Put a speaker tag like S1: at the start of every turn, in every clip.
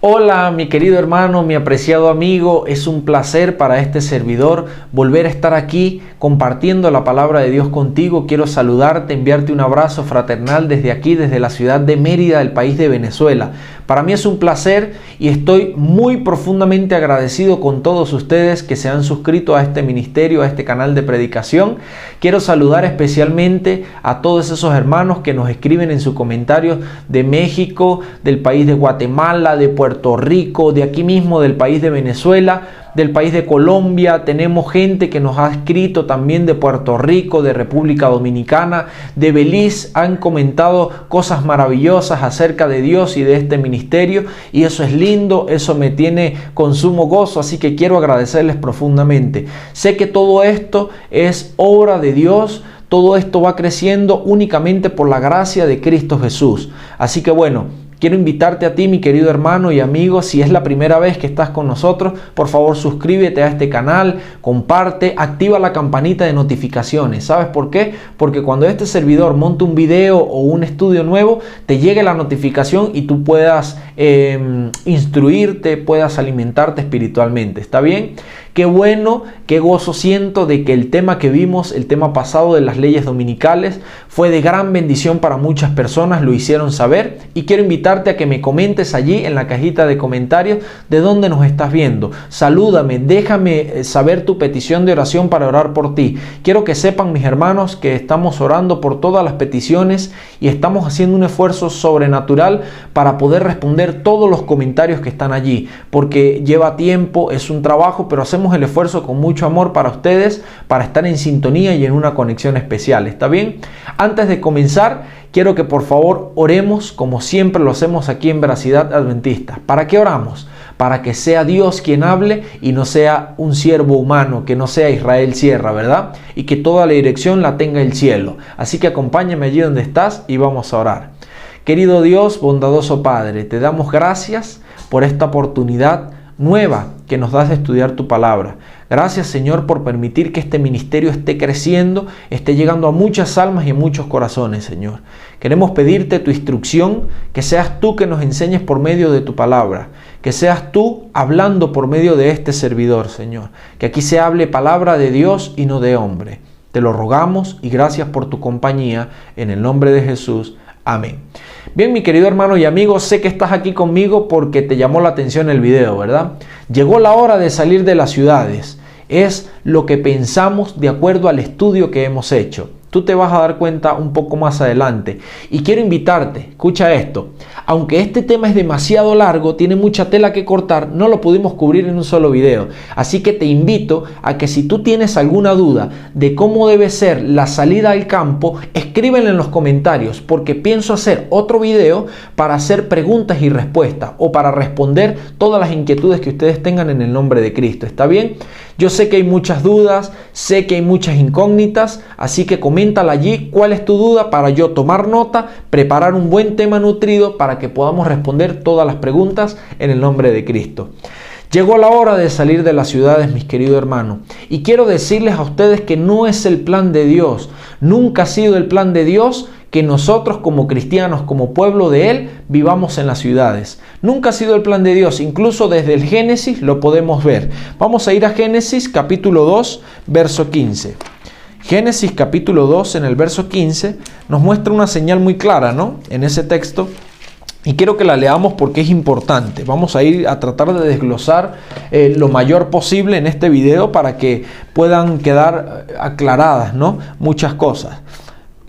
S1: Hola, mi querido hermano, mi apreciado amigo, es un placer para este servidor volver a estar aquí compartiendo la palabra de Dios contigo. Quiero saludarte, enviarte un abrazo fraternal desde aquí, desde la ciudad de Mérida, del país de Venezuela. Para mí es un placer y estoy muy profundamente agradecido con todos ustedes que se han suscrito a este ministerio, a este canal de predicación. Quiero saludar especialmente a todos esos hermanos que nos escriben en sus comentarios de México, del país de Guatemala, de Puerto Rico, de aquí mismo del país de Venezuela, del país de Colombia. Tenemos gente que nos ha escrito también de Puerto Rico, de República Dominicana, de Belice. Han comentado cosas maravillosas acerca de Dios y de este ministerio, y eso es lindo, eso me tiene con sumo gozo, así que quiero agradecerles profundamente. Sé que todo esto es obra de Dios. Todo esto va creciendo únicamente por la gracia de Cristo Jesús. Así que bueno, quiero invitarte a ti, mi querido hermano y amigo, si es la primera vez que estás con nosotros, por favor suscríbete a este canal, comparte, activa la campanita de notificaciones. ¿Sabes por qué? Porque cuando este servidor monte un video o un estudio nuevo, te llegue la notificación y tú puedas instruirte, puedas alimentarte espiritualmente. ¿Está bien? Qué bueno, qué gozo siento de que el tema que vimos, el tema pasado de las leyes dominicales, fue de gran bendición para muchas personas, lo hicieron saber, y quiero invitarte a que me comentes allí en la cajita de comentarios de dónde nos estás viendo. Salúdame, déjame saber tu petición de oración para orar por ti. Quiero que sepan, mis hermanos, que estamos orando por todas las peticiones y estamos haciendo un esfuerzo sobrenatural para poder responder todos los comentarios que están allí, porque lleva tiempo, es un trabajo, pero hacemos el esfuerzo con mucho amor para ustedes, para estar en sintonía y en una conexión especial. ¿Está bien? Antes de comenzar, quiero que por favor oremos como siempre lo hacemos aquí en Veracidad Adventista. ¿Para qué oramos? Para que sea Dios quien hable y no sea un siervo humano, que no sea Israel Sierra, ¿verdad? Y que toda la dirección la tenga el cielo. Así que acompáñame allí donde estás y vamos a orar. Querido Dios, bondadoso Padre, te damos gracias por esta oportunidad nueva que nos das de estudiar tu palabra. Gracias, Señor, por permitir que este ministerio esté creciendo, esté llegando a muchas almas y a muchos corazones, Señor. Queremos pedirte tu instrucción, que seas tú que nos enseñes por medio de tu palabra, que seas tú hablando por medio de este servidor, Señor. Que aquí se hable palabra de Dios y no de hombre. Te lo rogamos y gracias por tu compañía, en el nombre de Jesús. Amén. Bien, mi querido hermano y amigo, sé que estás aquí conmigo porque te llamó la atención el video, ¿verdad? Llegó la hora de salir de las ciudades. Es lo que pensamos de acuerdo al estudio que hemos hecho. Tú te vas a dar cuenta un poco más adelante. Y quiero invitarte, escucha esto. Aunque este tema es demasiado largo, tiene mucha tela que cortar, no lo pudimos cubrir en un solo video. Así que te invito a que si tú tienes alguna duda de cómo debe ser la salida al campo, escríbelo en los comentarios, porque pienso hacer otro video para hacer preguntas y respuestas o para responder todas las inquietudes que ustedes tengan en el nombre de Cristo. ¿Está bien? Yo sé que hay muchas dudas, sé que hay muchas incógnitas, así que coméntala allí cuál es tu duda para yo tomar nota, preparar un buen tema nutrido para que podamos responder todas las preguntas en el nombre de Cristo. Llegó la hora de salir de las ciudades, mis queridos hermanos, y quiero decirles a ustedes que no es el plan de Dios, nunca ha sido el plan de Dios que nosotros como cristianos, como pueblo de Él, vivamos en las ciudades. Nunca ha sido el plan de Dios, incluso desde el Génesis lo podemos ver. Vamos a ir a Génesis capítulo 2, verso 15. Génesis capítulo 2, en el verso 15, nos muestra una señal muy clara, ¿no? En ese texto. Y quiero que la leamos porque es importante. Vamos a ir a tratar de desglosar lo mayor posible en este video para que puedan quedar aclaradas, ¿no? Muchas cosas.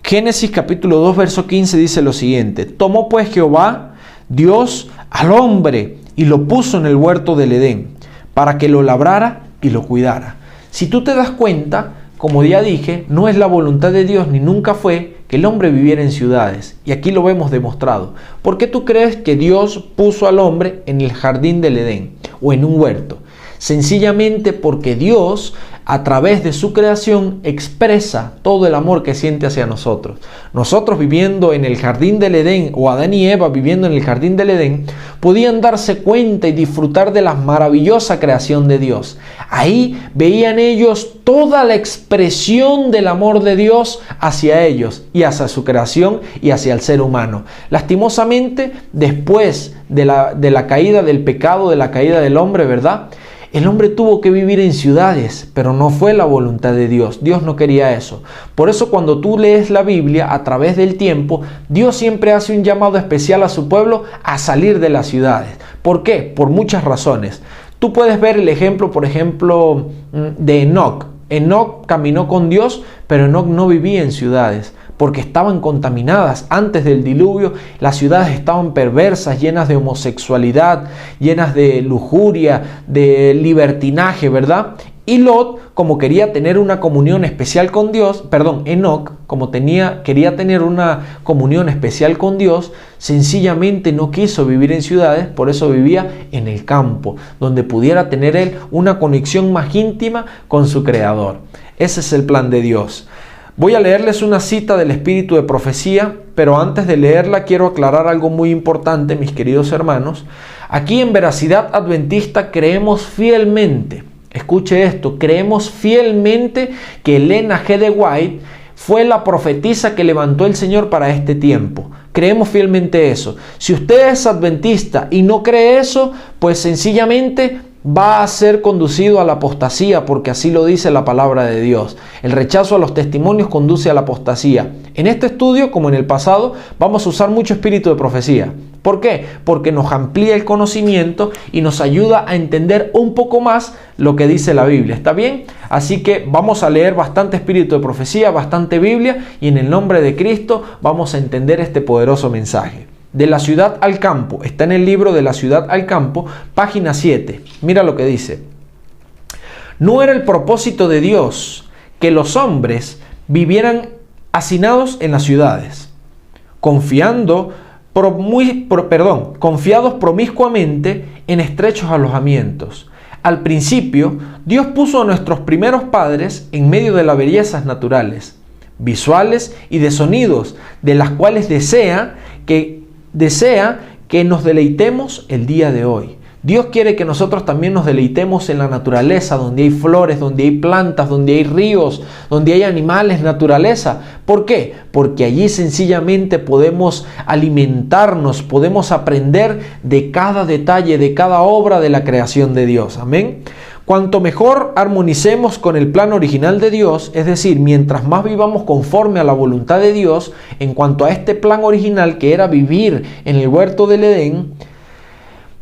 S1: Génesis capítulo 2, verso 15 dice lo siguiente. Tomó pues Jehová, Dios, al hombre y lo puso en el huerto del Edén, para que lo labrara y lo cuidara. Si tú te das cuenta, como ya dije, no es la voluntad de Dios ni nunca fue que el hombre viviera en ciudades. Y aquí lo vemos demostrado. ¿Por qué tú crees que Dios puso al hombre en el jardín del Edén o en un huerto? Sencillamente porque Dios, a través de su creación, expresa todo el amor que siente hacia nosotros. Nosotros viviendo en el jardín del Edén, o Adán y Eva viviendo en el jardín del Edén, podían darse cuenta y disfrutar de la maravillosa creación de Dios. Ahí veían ellos toda la expresión del amor de Dios hacia ellos y hacia su creación y hacia el ser humano. Lastimosamente, después de la caída del pecado, de la caída del hombre, ¿verdad? El hombre tuvo que vivir en ciudades, pero no fue la voluntad de Dios. Dios no quería eso. Por eso cuando tú lees la Biblia a través del tiempo, Dios siempre hace un llamado especial a su pueblo a salir de las ciudades. ¿Por qué? Por muchas razones. Tú puedes ver el ejemplo, por ejemplo, de Enoc. Enoc caminó con Dios, pero Enoc no vivía en ciudades, porque estaban contaminadas. Antes del diluvio, las ciudades estaban perversas, llenas de homosexualidad, llenas de lujuria, de libertinaje, ¿verdad? Y Lot, como quería tener una comunión especial con Dios, Enoc, como quería tener una comunión especial con Dios, sencillamente no quiso vivir en ciudades, por eso vivía en el campo, donde pudiera tener él una conexión más íntima con su Creador. Ese es el plan de Dios. Voy a leerles una cita del Espíritu de Profecía, pero antes de leerla quiero aclarar algo muy importante, mis queridos hermanos. Aquí en Veracidad Adventista creemos fielmente, escuche esto, creemos fielmente que Elena G. de White fue la profetisa que levantó el Señor para este tiempo. Creemos fielmente eso. Si usted es adventista y no cree eso, pues sencillamente va a ser conducido a la apostasía, porque así lo dice la palabra de Dios. El rechazo a los testimonios conduce a la apostasía. En este estudio, como en el pasado, vamos a usar mucho espíritu de profecía. ¿Por qué? Porque nos amplía el conocimiento y nos ayuda a entender un poco más lo que dice la Biblia. ¿Está bien? Así que vamos a leer bastante espíritu de profecía, bastante Biblia, y en el nombre de Cristo vamos a entender este poderoso mensaje. De la ciudad al campo, está en el libro De la ciudad al campo, página 7. Mira lo que dice. No era el propósito de Dios que los hombres vivieran hacinados en las ciudades, confiados promiscuamente en estrechos alojamientos. Al principio, Dios puso a nuestros primeros padres en medio de las bellezas naturales, visuales y de sonidos, de las cuales desea que nos deleitemos el día de hoy. Dios quiere que nosotros también nos deleitemos en la naturaleza, donde hay flores, donde hay plantas, donde hay ríos, donde hay animales, naturaleza. ¿Por qué? Porque allí sencillamente podemos alimentarnos, podemos aprender de cada detalle, de cada obra de la creación de Dios. Amén. Cuanto mejor armonicemos con el plan original de Dios, es decir, mientras más vivamos conforme a la voluntad de Dios, en cuanto a este plan original que era vivir en el huerto del Edén,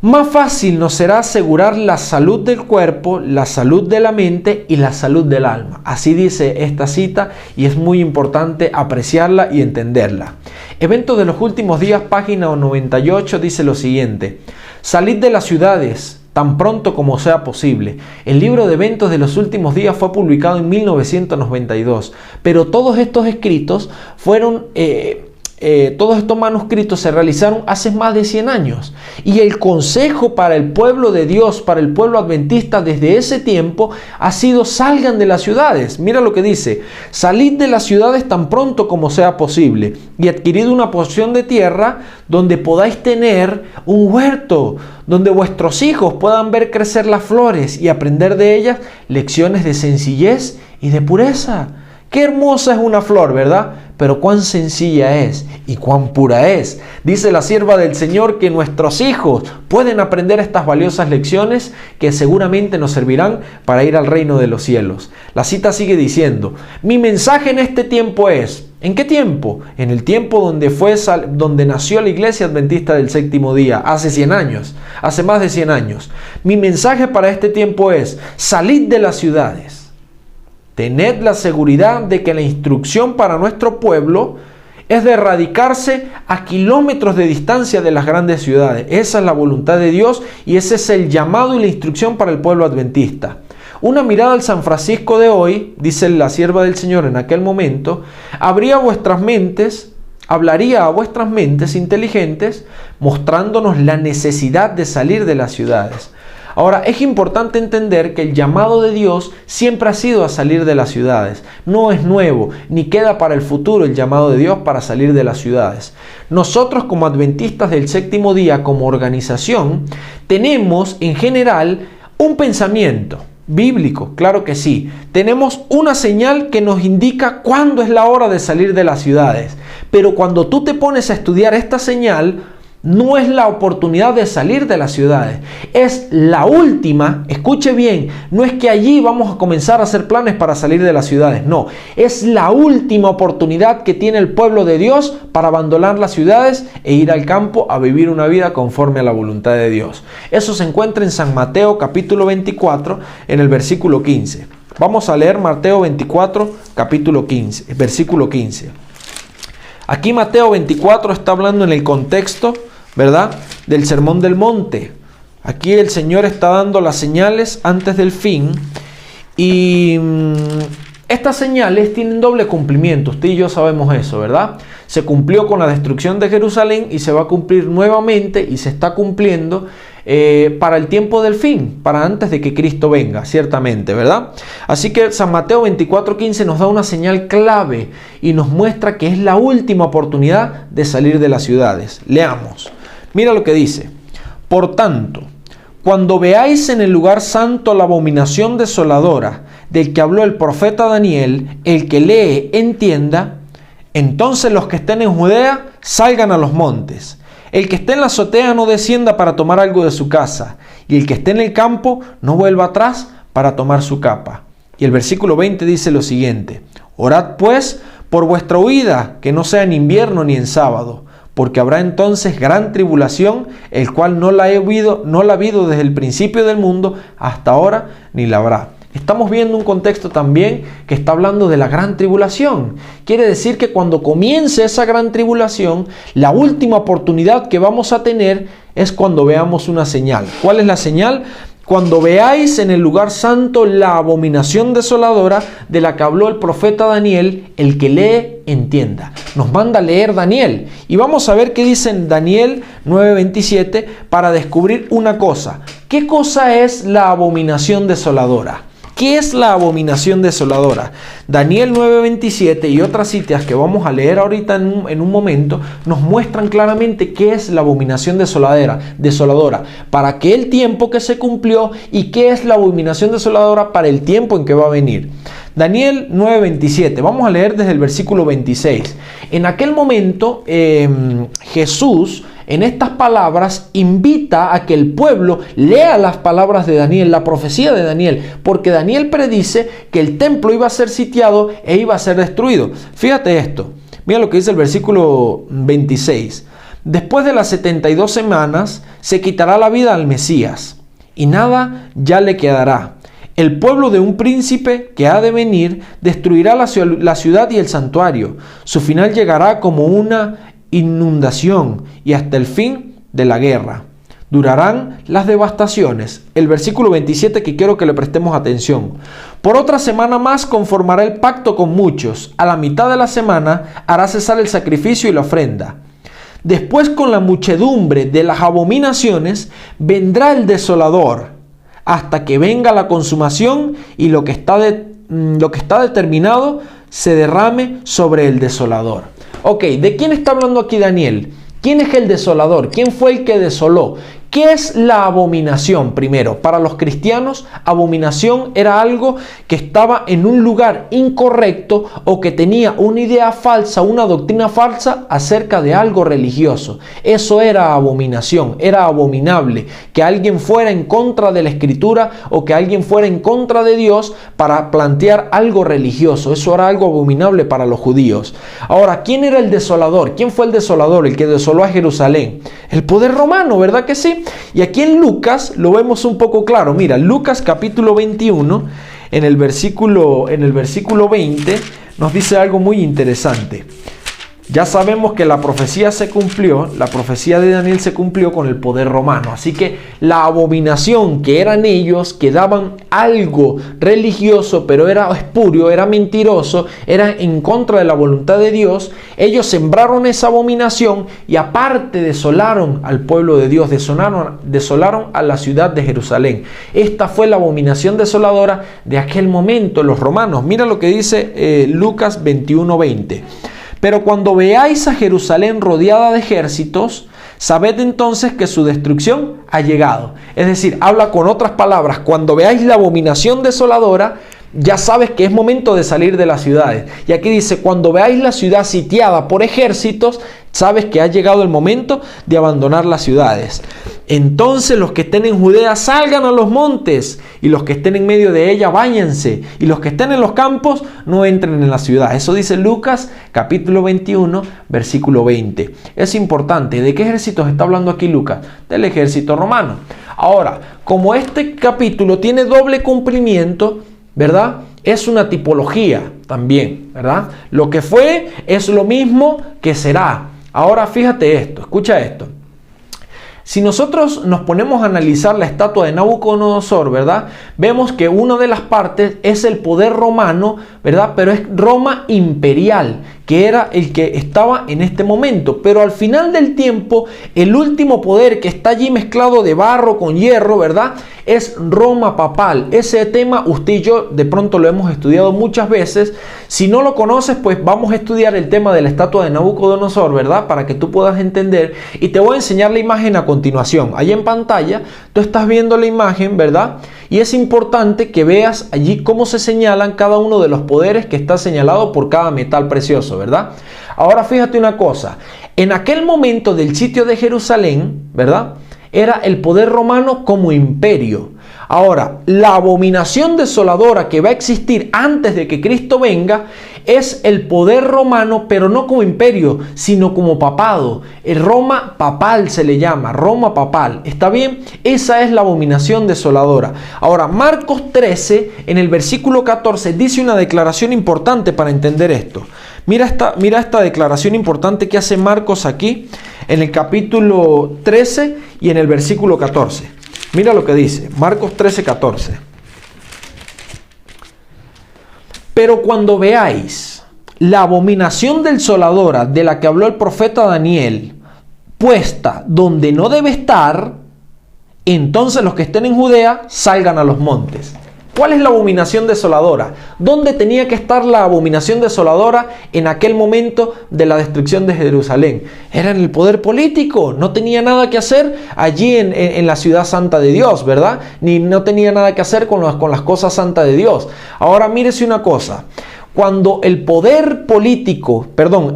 S1: más fácil nos será asegurar la salud del cuerpo, la salud de la mente y la salud del alma. Así dice esta cita y es muy importante apreciarla y entenderla. Eventos de los últimos días, página 98, dice lo siguiente. Salid de las ciudades tan pronto como sea posible. El libro de eventos de los últimos días fue publicado en 1992, pero todos estos escritos todos estos manuscritos se realizaron hace más de 100 años. Y el consejo para el pueblo de Dios, para el pueblo adventista desde ese tiempo ha sido: salgan de las ciudades. Mira lo que dice: salid de las ciudades tan pronto como sea posible y adquirid una porción de tierra donde podáis tener un huerto, donde vuestros hijos puedan ver crecer las flores y aprender de ellas lecciones de sencillez y de pureza. Qué hermosa es una flor, ¿verdad? Pero cuán sencilla es y cuán pura es. Dice la sierva del Señor que nuestros hijos pueden aprender estas valiosas lecciones que seguramente nos servirán para ir al reino de los cielos. La cita sigue diciendo: mi mensaje en este tiempo es... ¿En qué tiempo? En el tiempo donde nació la Iglesia Adventista del Séptimo Día, hace 100 años, hace más de 100 años. Mi mensaje para este tiempo es: salid de las ciudades. Tened la seguridad de que la instrucción para nuestro pueblo es de radicarse a kilómetros de distancia de las grandes ciudades. Esa es la voluntad de Dios y ese es el llamado y la instrucción para el pueblo adventista. Una mirada al San Francisco de hoy, dice la sierva del Señor en aquel momento, hablaría a vuestras mentes inteligentes, mostrándonos la necesidad de salir de las ciudades. Ahora, es importante entender que el llamado de Dios siempre ha sido a salir de las ciudades. No es nuevo, ni queda para el futuro el llamado de Dios para salir de las ciudades. Nosotros como adventistas del séptimo día, como organización, tenemos en general un pensamiento bíblico, claro que sí. Tenemos una señal que nos indica cuándo es la hora de salir de las ciudades. Pero cuando tú te pones a estudiar esta señal, no es la oportunidad de salir de las ciudades. Es la última, escuche bien, no es que allí vamos a comenzar a hacer planes para salir de las ciudades. No, es la última oportunidad que tiene el pueblo de Dios para abandonar las ciudades e ir al campo a vivir una vida conforme a la voluntad de Dios. Eso se encuentra en San Mateo capítulo 24 en el versículo 15. Vamos a leer Mateo 24 capítulo 15, versículo 15. Aquí Mateo 24 está hablando en el contexto, ¿verdad?, del Sermón del Monte. Aquí el Señor está dando las señales antes del fin y estas señales tienen doble cumplimiento. Usted y yo sabemos eso, ¿verdad? Se cumplió con la destrucción de Jerusalén y se va a cumplir nuevamente y se está cumpliendo para el tiempo del fin, para antes de que Cristo venga, ciertamente, ¿verdad? Así que San Mateo 24:15 nos da una señal clave y nos muestra que es la última oportunidad de salir de las ciudades. Leamos. Mira lo que dice. Por tanto, cuando veáis en el lugar santo la abominación desoladora del que habló el profeta Daniel, el que lee entienda, entonces los que estén en Judea salgan a los montes. El que esté en la azotea no descienda para tomar algo de su casa, y el que esté en el campo no vuelva atrás para tomar su capa. Y el versículo 20 dice lo siguiente: orad pues por vuestra huida, que no sea en invierno ni en sábado, porque habrá entonces gran tribulación, el cual no la ha habido desde el principio del mundo hasta ahora, ni la habrá. Estamos viendo un contexto también que está hablando de la gran tribulación. Quiere decir que cuando comience esa gran tribulación, la última oportunidad que vamos a tener es cuando veamos una señal. ¿Cuál es la señal? Cuando veáis en el lugar santo la abominación desoladora de la que habló el profeta Daniel, el que lee, entienda. Nos manda a leer Daniel. Y vamos a ver qué dice en Daniel 9:27 para descubrir una cosa. ¿Qué cosa es la abominación desoladora? ¿Qué es la abominación desoladora? Daniel 9:27 y otras citas que vamos a leer ahorita en un momento nos muestran claramente qué es la abominación desoladora, para aquel tiempo que se cumplió y qué es la abominación desoladora para el tiempo en que va a venir. Daniel 9:27, vamos a leer desde el versículo 26. En aquel momento Jesús, en estas palabras, invita a que el pueblo lea las palabras de Daniel, la profecía de Daniel, porque Daniel predice que el templo iba a ser sitiado e iba a ser destruido. Fíjate esto, mira lo que dice el versículo 26. Después de las 72 semanas se quitará la vida al Mesías y nada ya le quedará. El pueblo de un príncipe que ha de venir destruirá la ciudad y el santuario. Su final llegará como una inundación y hasta el fin de la guerra. Durarán las devastaciones. El versículo 27 que quiero que le prestemos atención. Por otra semana más conformará el pacto con muchos. A la mitad de la semana hará cesar el sacrificio y la ofrenda. Después, con la muchedumbre de las abominaciones, vendrá el desolador, hasta que venga la consumación y lo que está determinado se derrame sobre el desolador. Ok, ¿de quién está hablando aquí Daniel? ¿Quién es el desolador? ¿Quién fue el que desoló? ¿Qué es la abominación? Primero, para los cristianos, abominación era algo que estaba en un lugar incorrecto o que tenía una idea falsa, una doctrina falsa acerca de algo religioso. Eso era abominación, era abominable. Que alguien fuera en contra de la Escritura o que alguien fuera en contra de Dios para plantear algo religioso. Eso era algo abominable para los judíos. Ahora, ¿quién era el desolador? ¿Quién fue el desolador? El que desoló a Jerusalén. El poder romano, ¿verdad que sí? Y aquí en Lucas lo vemos un poco claro. Mira, Lucas capítulo 21, en el versículo 20, nos dice algo muy interesante. ya sabemos que la profecía se cumplió, la profecía de Daniel se cumplió con el poder romano. Así que la abominación que eran ellos, que daban algo religioso, pero era espurio, era mentiroso, era en contra de la voluntad de Dios, ellos sembraron esa abominación y aparte desolaron al pueblo de Dios, desolaron a la ciudad de Jerusalén. Esta fue la abominación desoladora de aquel momento, los romanos. Mira lo que dice Lucas 21:20. Pero cuando veáis a Jerusalén rodeada de ejércitos, sabed entonces que su destrucción ha llegado. Es decir, habla con otras palabras, cuando veáis la abominación desoladora, ya sabes que es momento de salir de las ciudades. Y aquí dice, cuando veáis la ciudad sitiada por ejércitos, sabes que ha llegado el momento de abandonar las ciudades. Entonces los que estén en Judea salgan a los montes, y los que estén en medio de ella váyanse, y los que estén en los campos no entren en la ciudad. Eso dice Lucas capítulo 21 versículo 20. Es importante, ¿de qué ejércitos está hablando aquí Lucas? Del ejército romano. Ahora, como este capítulo tiene doble cumplimiento, ¿verdad? Es una tipología también, ¿verdad? Lo que fue es lo mismo que será. Ahora fíjate esto, escucha esto. Si nosotros nos ponemos a analizar la estatua de Nabucodonosor, ¿verdad? Vemos que una de las partes es el poder romano, ¿verdad? Pero es Roma imperial, que era el que estaba en este momento. Pero al final del tiempo, el último poder que está allí mezclado de barro con hierro, ¿verdad? Es Roma papal. Ese tema usted y yo de pronto lo hemos estudiado muchas veces. Si no lo conoces, pues vamos a estudiar el tema de la estatua de Nabucodonosor, ¿verdad? Para que tú puedas entender. Y te voy a enseñar la imagen a continuación. Ahí en pantalla tú estás viendo la imagen, ¿verdad? Y es importante que veas allí cómo se señalan cada uno de los poderes que está señalado por cada metal precioso, ¿verdad? Ahora fíjate una cosa. En aquel momento del sitio de Jerusalén, ¿verdad? Era el poder romano como imperio. Ahora, la abominación desoladora que va a existir antes de que Cristo venga es el poder romano, pero no como imperio, sino como papado. El Roma papal se le llama, Roma papal. ¿Está bien? Esa es la abominación desoladora. Ahora, Marcos 13, en el versículo 14, dice una declaración importante para entender esto. Mira esta declaración importante que hace Marcos aquí, en el capítulo 13 y en el versículo 14. Mira lo que dice, Marcos 13, 14. Pero cuando veáis la abominación desoladora de la que habló el profeta Daniel, puesta donde no debe estar, entonces los que estén en Judea salgan a los montes. ¿Cuál es la abominación desoladora? ¿Dónde tenía que estar la abominación desoladora en aquel momento de la destrucción de Jerusalén? Era en el poder político, no tenía nada que hacer allí en la ciudad santa de Dios, ¿verdad? Ni no tenía nada que hacer con las cosas santas de Dios. Ahora mírese una cosa. Cuando el poder político,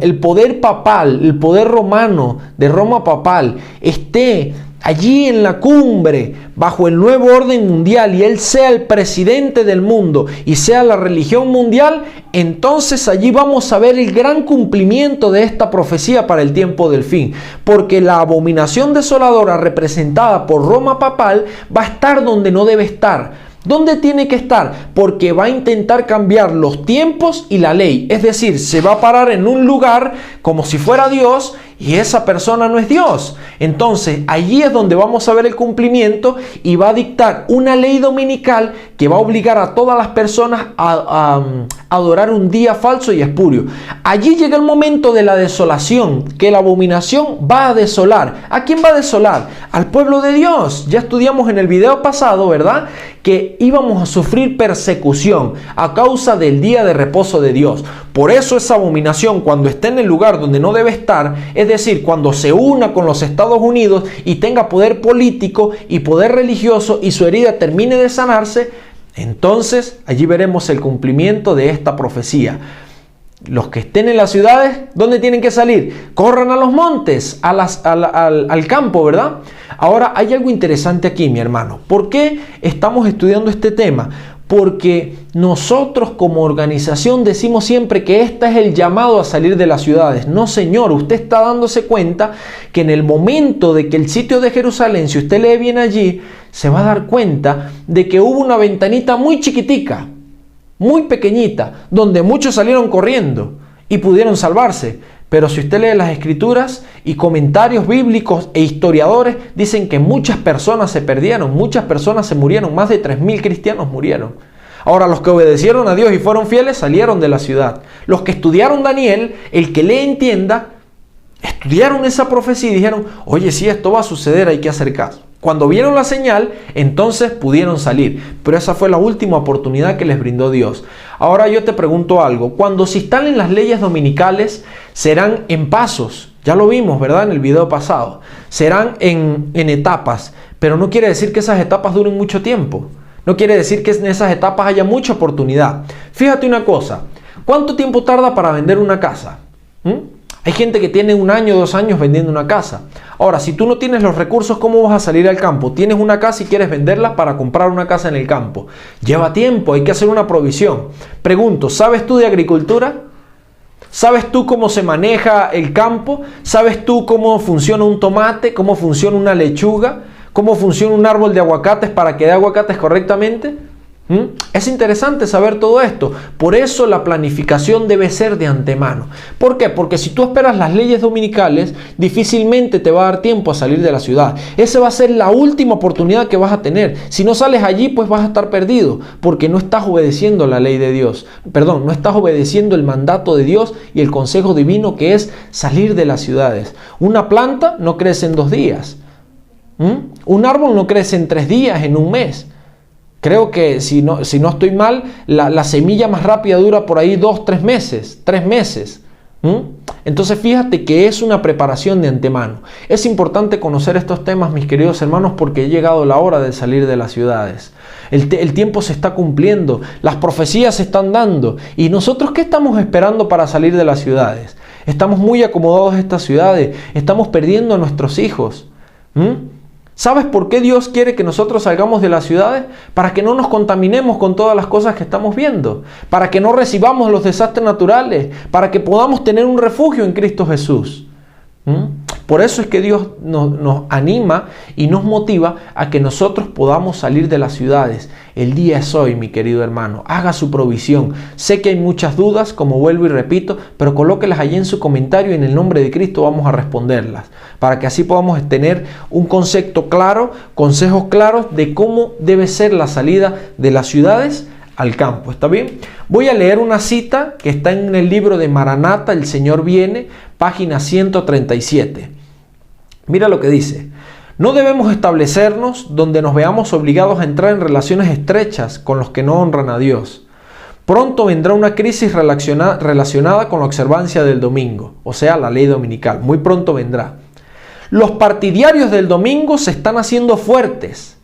S1: el poder papal, el poder romano de Roma papal esté allí en la cumbre, bajo el nuevo orden mundial, y él sea el presidente del mundo y sea la religión mundial, entonces allí vamos a ver el gran cumplimiento de esta profecía para el tiempo del fin. Porque la abominación desoladora representada por Roma papal va a estar donde no debe estar. ¿Dónde tiene que estar? Porque va a intentar cambiar los tiempos y la ley. Es decir, se va a parar en un lugar como si fuera Dios y esa persona no es Dios. Entonces, allí es donde vamos a ver el cumplimiento y va a dictar una ley dominical que va a obligar a todas las personas a adorar un día falso y espurio. Allí llega el momento de la desolación, que la abominación va a desolar. ¿A quién va a desolar? Al pueblo de Dios. Ya estudiamos en el video pasado, ¿verdad?, que íbamos a sufrir persecución a causa del día de reposo de Dios. Por eso esa abominación, cuando esté en el lugar donde no debe estar, es decir, cuando se una con los Estados Unidos y tenga poder político y poder religioso y su herida termine de sanarse, entonces allí veremos el cumplimiento de esta profecía. Los que estén en las ciudades, ¿dónde tienen que salir? Corran a los montes, al campo, ¿verdad? Ahora, hay algo interesante aquí, mi hermano. ¿Por qué estamos estudiando este tema? Porque nosotros como organización decimos siempre que este es el llamado a salir de las ciudades. No, señor, usted está dándose cuenta que en el momento de que el sitio de Jerusalén, si usted lee bien allí, se va a dar cuenta de que hubo una ventanita muy chiquitica, muy pequeñita, donde muchos salieron corriendo y pudieron salvarse. Pero si usted lee las escrituras y comentarios bíblicos e historiadores, dicen que muchas personas se perdieron, muchas personas se murieron, más de 3.000 cristianos murieron. Ahora, los que obedecieron a Dios y fueron fieles salieron de la ciudad. Los que estudiaron Daniel, el que le entienda, estudiaron esa profecía y dijeron, oye, si esto va a suceder, hay que hacer caso. Cuando vieron la señal, entonces pudieron salir. Pero esa fue la última oportunidad que les brindó Dios. Ahora yo te pregunto algo. Cuando se instalen las leyes dominicales, serán en pasos. Ya lo vimos, ¿verdad? En el video pasado. Serán en etapas. Pero no quiere decir que esas etapas duren mucho tiempo. No quiere decir que en esas etapas haya mucha oportunidad. Fíjate una cosa. ¿Cuánto tiempo tarda para vender una casa? Hay gente que tiene 1 año, 2 años vendiendo una casa. Ahora, si tú no tienes los recursos, ¿cómo vas a salir al campo? Tienes una casa y quieres venderla para comprar una casa en el campo. Lleva tiempo, hay que hacer una provisión. Pregunto, ¿sabes tú de agricultura? ¿Sabes tú cómo se maneja el campo? ¿Sabes tú cómo funciona un tomate? ¿Cómo funciona una lechuga? ¿Cómo funciona un árbol de aguacates para que dé aguacates correctamente? Es interesante saber todo esto. Por eso la planificación debe ser de antemano. ¿Por qué? Porque si tú esperas las leyes dominicales, difícilmente te va a dar tiempo a salir de la ciudad. Esa va a ser la última oportunidad que vas a tener. Si no sales allí, pues vas a estar perdido, porque no estás obedeciendo la ley de Dios. Perdón, no estás obedeciendo el mandato de Dios y el consejo divino, que es salir de las ciudades. Una planta no crece en 2 días. Un árbol no crece en 3 días, en 1 mes. Creo que si no estoy mal, la semilla más rápida dura por ahí 2-3 meses, 3 meses. Entonces fíjate que es una preparación de antemano. Es importante conocer estos temas, mis queridos hermanos, porque ha llegado la hora de salir de las ciudades. El tiempo se está cumpliendo, las profecías se están dando. ¿Y nosotros qué estamos esperando para salir de las ciudades? Estamos muy acomodados en estas ciudades, estamos perdiendo a nuestros hijos. ¿Sabes por qué Dios quiere que nosotros salgamos de las ciudades? Para que no nos contaminemos con todas las cosas que estamos viendo, para que no recibamos los desastres naturales, para que podamos tener un refugio en Cristo Jesús. Por eso es que Dios nos anima y nos motiva a que nosotros podamos salir de las ciudades. El día es hoy, mi querido hermano. Haga su provisión. Sé que hay muchas dudas, como vuelvo y repito, pero colóquelas allí en su comentario y en el nombre de Cristo vamos a responderlas, para que así podamos tener un concepto claro, consejos claros de cómo debe ser la salida de las ciudades al campo. ¿Está bien? Voy a leer una cita que está en el libro de Maranata, El Señor Viene, página 137. Mira lo que dice. No debemos establecernos donde nos veamos obligados a entrar en relaciones estrechas con los que no honran a Dios. Pronto vendrá una crisis relacionada con la observancia del domingo, o sea, la ley dominical. Muy pronto vendrá. Los partidarios del domingo se están haciendo fuertes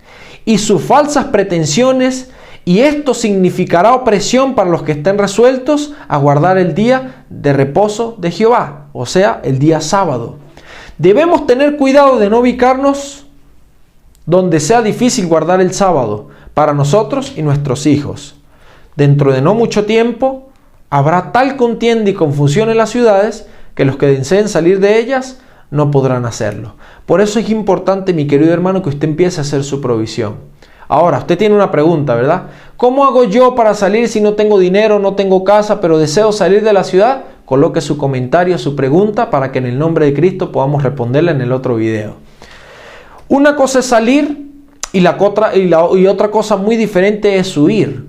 S1: y sus falsas pretensiones, y esto significará opresión para los que estén resueltos a guardar el día de reposo de Jehová, o sea, el día sábado. Debemos tener cuidado de no ubicarnos donde sea difícil guardar el sábado para nosotros y nuestros hijos. Dentro de no mucho tiempo habrá tal contienda y confusión en las ciudades que los que deseen salir de ellas no podrán hacerlo. Por eso es importante, mi querido hermano, que usted empiece a hacer su provisión. Ahora, usted tiene una pregunta, ¿verdad? ¿Cómo hago yo para salir si no tengo dinero, no tengo casa, pero deseo salir de la ciudad? Coloque su comentario, su pregunta, para que en el nombre de Cristo podamos responderla en el otro video. Una cosa es salir y otra cosa muy diferente es huir.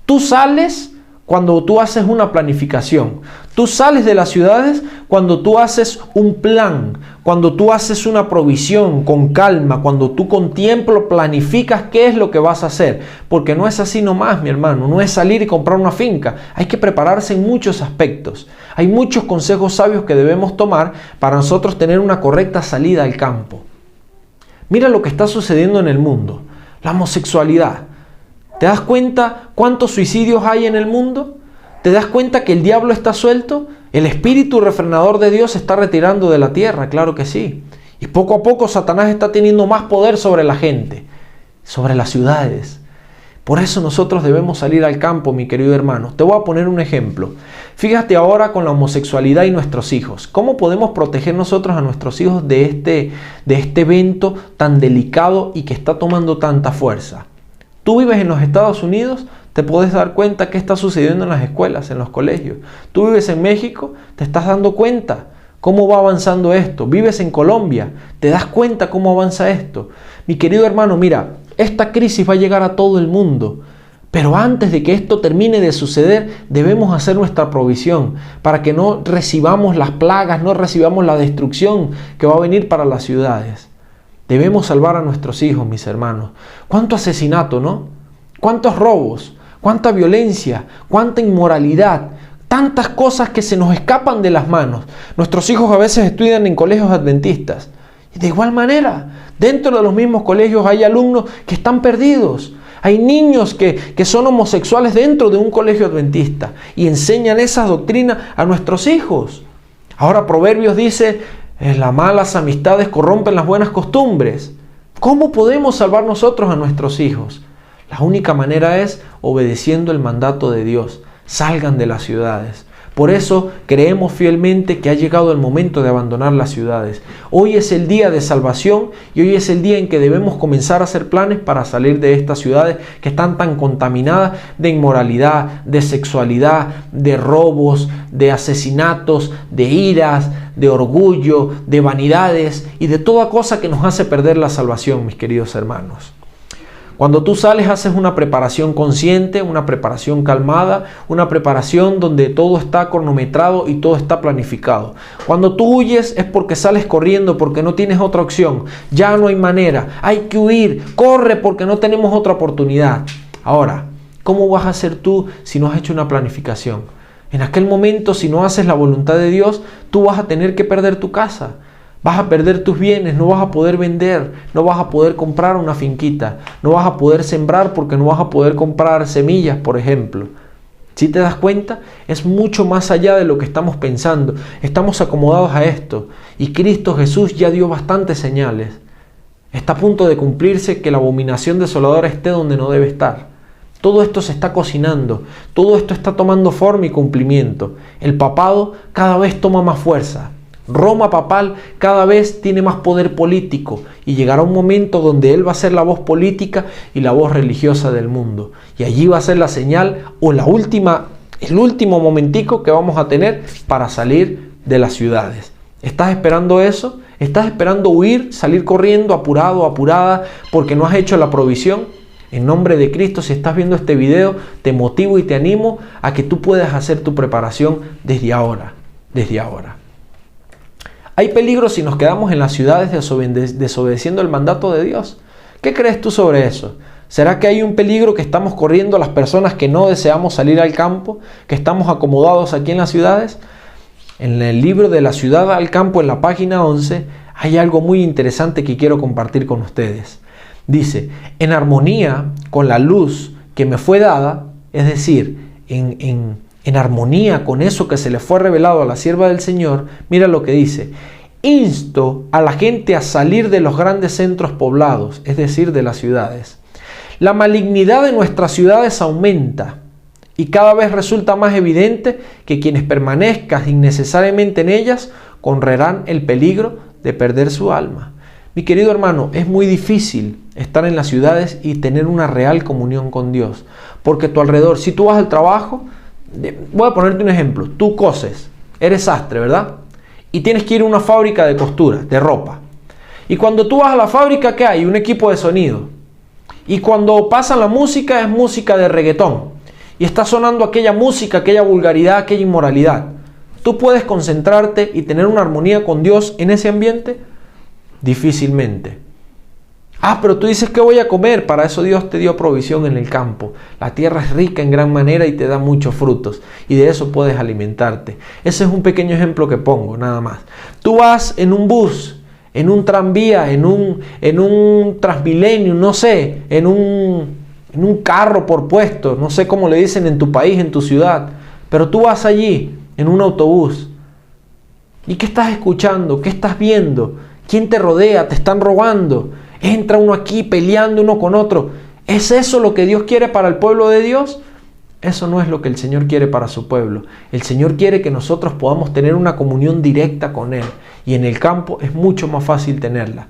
S1: Tú sales cuando tú haces una planificación. Tú sales de las ciudades cuando tú haces un plan, cuando tú haces una provisión con calma, cuando tú con tiempo planificas qué es lo que vas a hacer. Porque no es así nomás, mi hermano, no es salir y comprar una finca. Hay que prepararse en muchos aspectos. Hay muchos consejos sabios que debemos tomar para nosotros tener una correcta salida al campo. Mira lo que está sucediendo en el mundo. La homosexualidad. ¿Te das cuenta cuántos suicidios hay en el mundo? ¿Te das cuenta que el diablo está suelto? El espíritu refrenador de Dios se está retirando de la tierra, claro que sí. Y poco a poco Satanás está teniendo más poder sobre la gente, sobre las ciudades. Por eso nosotros debemos salir al campo, mi querido hermano. Te voy a poner un ejemplo. Fíjate ahora con la homosexualidad y nuestros hijos. ¿Cómo podemos proteger nosotros a nuestros hijos de este evento tan delicado y que está tomando tanta fuerza? Tú vives en los Estados Unidos, te puedes dar cuenta qué está sucediendo en las escuelas, en los colegios. Tú vives en México, te estás dando cuenta. ¿Cómo va avanzando esto? ¿Vives en Colombia? ¿Te das cuenta cómo avanza esto? Mi querido hermano, mira, esta crisis va a llegar a todo el mundo. Pero antes de que esto termine de suceder, debemos hacer nuestra provisión para que no recibamos las plagas, no recibamos la destrucción que va a venir para las ciudades. Debemos salvar a nuestros hijos, mis hermanos. ¿Cuánto asesinato, no? ¿Cuántos robos? ¿Cuánta violencia? ¿Cuánta inmoralidad? Tantas cosas que se nos escapan de las manos. Nuestros hijos a veces estudian en colegios adventistas. Y de igual manera, dentro de los mismos colegios hay alumnos que están perdidos. Hay niños que son homosexuales dentro de un colegio adventista y enseñan esas doctrinas a nuestros hijos. Ahora Proverbios dice, las malas amistades corrompen las buenas costumbres. ¿Cómo podemos salvar nosotros a nuestros hijos? La única manera es obedeciendo el mandato de Dios. Salgan de las ciudades. Por eso creemos fielmente que ha llegado el momento de abandonar las ciudades. Hoy es el día de salvación y hoy es el día en que debemos comenzar a hacer planes para salir de estas ciudades que están tan contaminadas de inmoralidad, de sexualidad, de robos, de asesinatos, de iras, de orgullo, de vanidades y de toda cosa que nos hace perder la salvación, mis queridos hermanos. Cuando tú sales haces una preparación consciente, una preparación calmada, una preparación donde todo está cronometrado y todo está planificado. Cuando tú huyes es porque sales corriendo, porque no tienes otra opción. Ya no hay manera, hay que huir, corre porque no tenemos otra oportunidad. Ahora, ¿cómo vas a hacer tú si no has hecho una planificación? En aquel momento, si no haces la voluntad de Dios, tú vas a tener que perder tu casa. Vas a perder tus bienes, no vas a poder vender, no vas a poder comprar una finquita, no vas a poder sembrar porque no vas a poder comprar semillas, por ejemplo. ¿Sí te das cuenta? Es mucho más allá de lo que estamos pensando. Estamos acomodados a esto y Cristo Jesús ya dio bastantes señales. Está a punto de cumplirse que la abominación desoladora esté donde no debe estar. Todo esto se está cocinando, todo esto está tomando forma y cumplimiento. El papado cada vez toma más fuerza. Roma papal cada vez tiene más poder político y llegará un momento donde él va a ser la voz política y la voz religiosa del mundo. Y allí va a ser la señal o el último momentico que vamos a tener para salir de las ciudades. ¿Estás esperando eso? ¿Estás esperando huir, salir corriendo, apurado, apurada, porque no has hecho la provisión? En nombre de Cristo, si estás viendo este video, te motivo y te animo a que tú puedas hacer tu preparación desde ahora. ¿Hay peligro si nos quedamos en las ciudades desobedeciendo el mandato de Dios? ¿Qué crees tú sobre eso? ¿Será que hay un peligro que estamos corriendo las personas que no deseamos salir al campo, que estamos acomodados aquí en las ciudades? En el libro de La ciudad al campo, en la página 11, hay algo muy interesante que quiero compartir con ustedes. Dice, en armonía con la luz que me fue dada, es decir, en armonía con eso que se le fue revelado a la sierva del Señor, mira lo que dice: insto a la gente a salir de los grandes centros poblados, es decir, de las ciudades. La malignidad de nuestras ciudades aumenta y cada vez resulta más evidente que quienes permanezcan innecesariamente en ellas correrán el peligro de perder su alma. Mi querido hermano, es muy difícil estar en las ciudades y tener una real comunión con Dios, porque a tu alrededor, si tú vas al trabajo, voy a ponerte un ejemplo, tú coses, eres sastre, ¿verdad? Y tienes que ir a una fábrica de costura, de ropa. Y cuando tú vas a la fábrica, ¿qué hay? Un equipo de sonido. Y cuando pasa la música, es música de reggaetón. Y está sonando aquella música, aquella vulgaridad, aquella inmoralidad. ¿Tú puedes concentrarte y tener una armonía con Dios en ese ambiente? Difícilmente. Pero tú dices, ¿qué voy a comer? Para eso Dios te dio provisión en el campo. La tierra es rica en gran manera y te da muchos frutos. Y de eso puedes alimentarte. Ese es un pequeño ejemplo que pongo, nada más. Tú vas en un bus, en un tranvía, en un Transmilenio, no sé, en un carro por puesto, no sé cómo le dicen en tu país, en tu ciudad. Pero tú vas allí, en un autobús. ¿Y qué estás escuchando? ¿Qué estás viendo? ¿Quién te rodea? ¿Te están robando? Entra uno aquí peleando uno con otro. ¿Es eso lo que Dios quiere para el pueblo de Dios? Eso no es lo que el Señor quiere para su pueblo. El Señor quiere que nosotros podamos tener una comunión directa con Él. Y en el campo es mucho más fácil tenerla.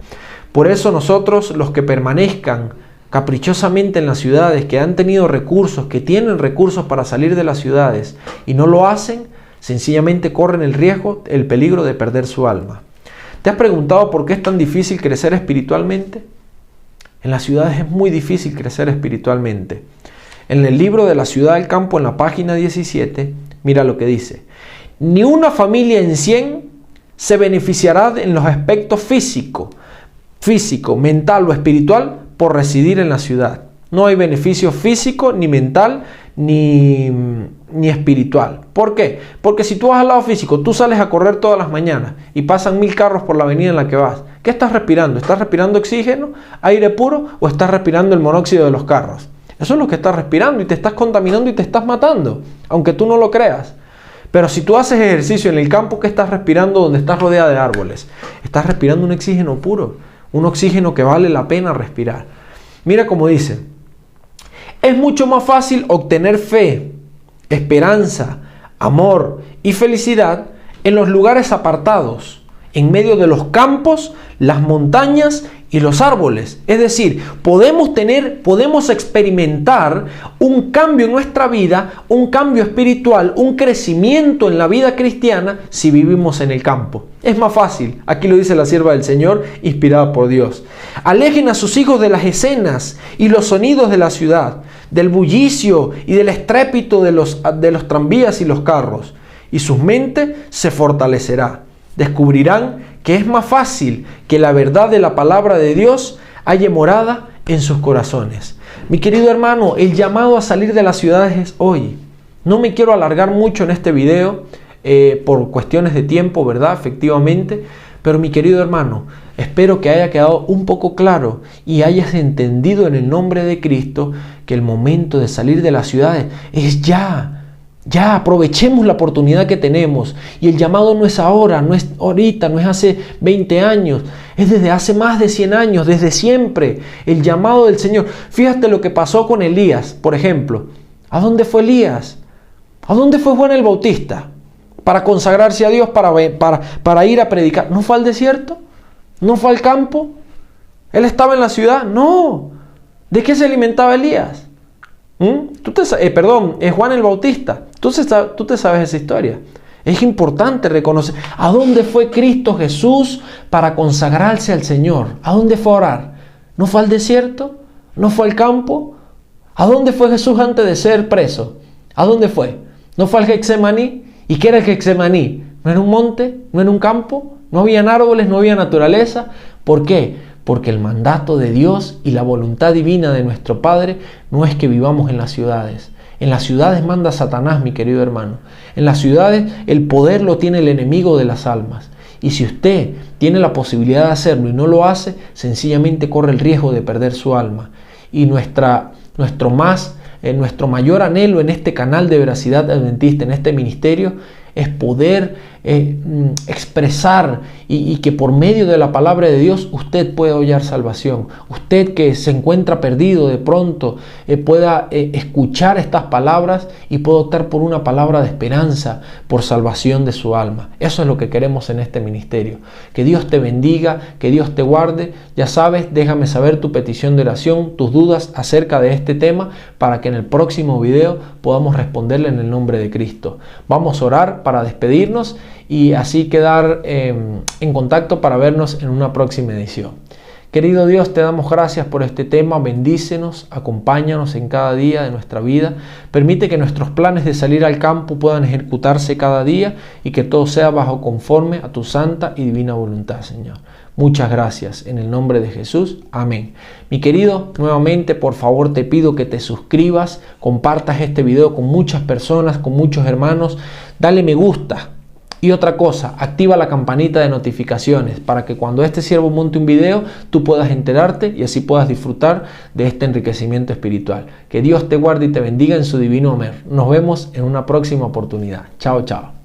S1: Por eso nosotros, los que permanezcan caprichosamente en las ciudades, que han tenido recursos, que tienen recursos para salir de las ciudades y no lo hacen, sencillamente corren el riesgo, el peligro de perder su alma. ¿Te has preguntado por qué es tan difícil crecer espiritualmente? En las ciudades es muy difícil crecer espiritualmente. En el libro de La ciudad del campo, en la página 17, mira lo que dice. Ni una familia en 100 se beneficiará en los aspectos físico, mental o espiritual por residir en la ciudad. No hay beneficio físico, ni mental, ni espiritual. ¿Por qué? Porque si tú vas al lado físico, tú sales a correr todas las mañanas y pasan 1000 carros por la avenida en la que vas. ¿Qué estás respirando? ¿Estás respirando oxígeno, aire puro o estás respirando el monóxido de los carros? Eso es lo que estás respirando y te estás contaminando y te estás matando, aunque tú no lo creas. Pero si tú haces ejercicio en el campo, ¿qué estás respirando donde estás rodeada de árboles? Estás respirando un oxígeno puro, un oxígeno que vale la pena respirar. Mira cómo dice, es mucho más fácil obtener fe, esperanza, amor y felicidad en los lugares apartados, en medio de los campos, las montañas y los árboles. Es decir, podemos experimentar un cambio en nuestra vida, un cambio espiritual, un crecimiento en la vida cristiana si vivimos en el campo. Es más fácil, aquí lo dice la sierva del Señor, inspirada por Dios. Alejen a sus hijos de las escenas y los sonidos de la ciudad, del bullicio y del estrépito de los tranvías y los carros, y su mente se fortalecerá. Descubrirán que es más fácil que la verdad de la palabra de Dios haya morada en sus corazones. Mi querido hermano, el llamado a salir de las ciudades es hoy. No me quiero alargar mucho en este video por cuestiones de tiempo, ¿verdad? Efectivamente. Pero mi querido hermano, espero que haya quedado un poco claro y hayas entendido en el nombre de Cristo que el momento de salir de las ciudades es ya. Ya, aprovechemos la oportunidad que tenemos. Y el llamado no es ahora, no es ahorita, no es hace 20 años. Es desde hace más de 100 años, desde siempre. El llamado del Señor. Fíjate lo que pasó con Elías, por ejemplo. ¿A dónde fue Elías? ¿A dónde fue Juan el Bautista? Para consagrarse a Dios, para ir a predicar. ¿No fue al desierto? ¿No fue al campo? ¿Él estaba en la ciudad? No. ¿De qué se alimentaba Elías? Es Juan el Bautista. Tú te sabes esa historia. Es importante reconocer a dónde fue Cristo Jesús para consagrarse al Señor. ¿A dónde fue a orar? ¿No fue al desierto? ¿No fue al campo? ¿A dónde fue Jesús antes de ser preso? ¿A dónde fue? ¿No fue al Getsemaní? ¿Y qué era el Getsemaní? ¿No era un monte? ¿No era un campo? ¿No habían árboles? ¿No había naturaleza? ¿Por qué? Porque el mandato de Dios y la voluntad divina de nuestro Padre no es que vivamos en las ciudades. En las ciudades manda Satanás, mi querido hermano. En las ciudades el poder lo tiene el enemigo de las almas. Y si usted tiene la posibilidad de hacerlo y no lo hace, sencillamente corre el riesgo de perder su alma. Y nuestro mayor anhelo en este canal de Veracidad Adventista, en este ministerio, es poder expresar y que por medio de la palabra de Dios usted pueda hallar salvación. Usted que se encuentra perdido de pronto pueda escuchar estas palabras y pueda optar por una palabra de esperanza, por salvación de su alma. Eso es lo que queremos en este ministerio. Que Dios te bendiga, que Dios te guarde. Ya sabes, déjame saber tu petición de oración, tus dudas acerca de este tema, para que en el próximo video podamos responderle en el nombre de Cristo. Vamos a orar para despedirnos y así quedar en contacto para vernos en una próxima edición. Querido Dios, te damos gracias por este tema. Bendícenos, acompáñanos en cada día de nuestra vida. Permite que nuestros planes de salir al campo puedan ejecutarse cada día y que todo sea bajo conforme a tu santa y divina voluntad, Señor. Muchas gracias. En el nombre de Jesús. Amén. Mi querido, nuevamente por favor te pido que te suscribas, compartas este video con muchas personas, con muchos hermanos. Dale me gusta. Y otra cosa, activa la campanita de notificaciones para que cuando este siervo monte un video, tú puedas enterarte y así puedas disfrutar de este enriquecimiento espiritual. Que Dios te guarde y te bendiga en su divino amor. Nos vemos en una próxima oportunidad. Chao, chao.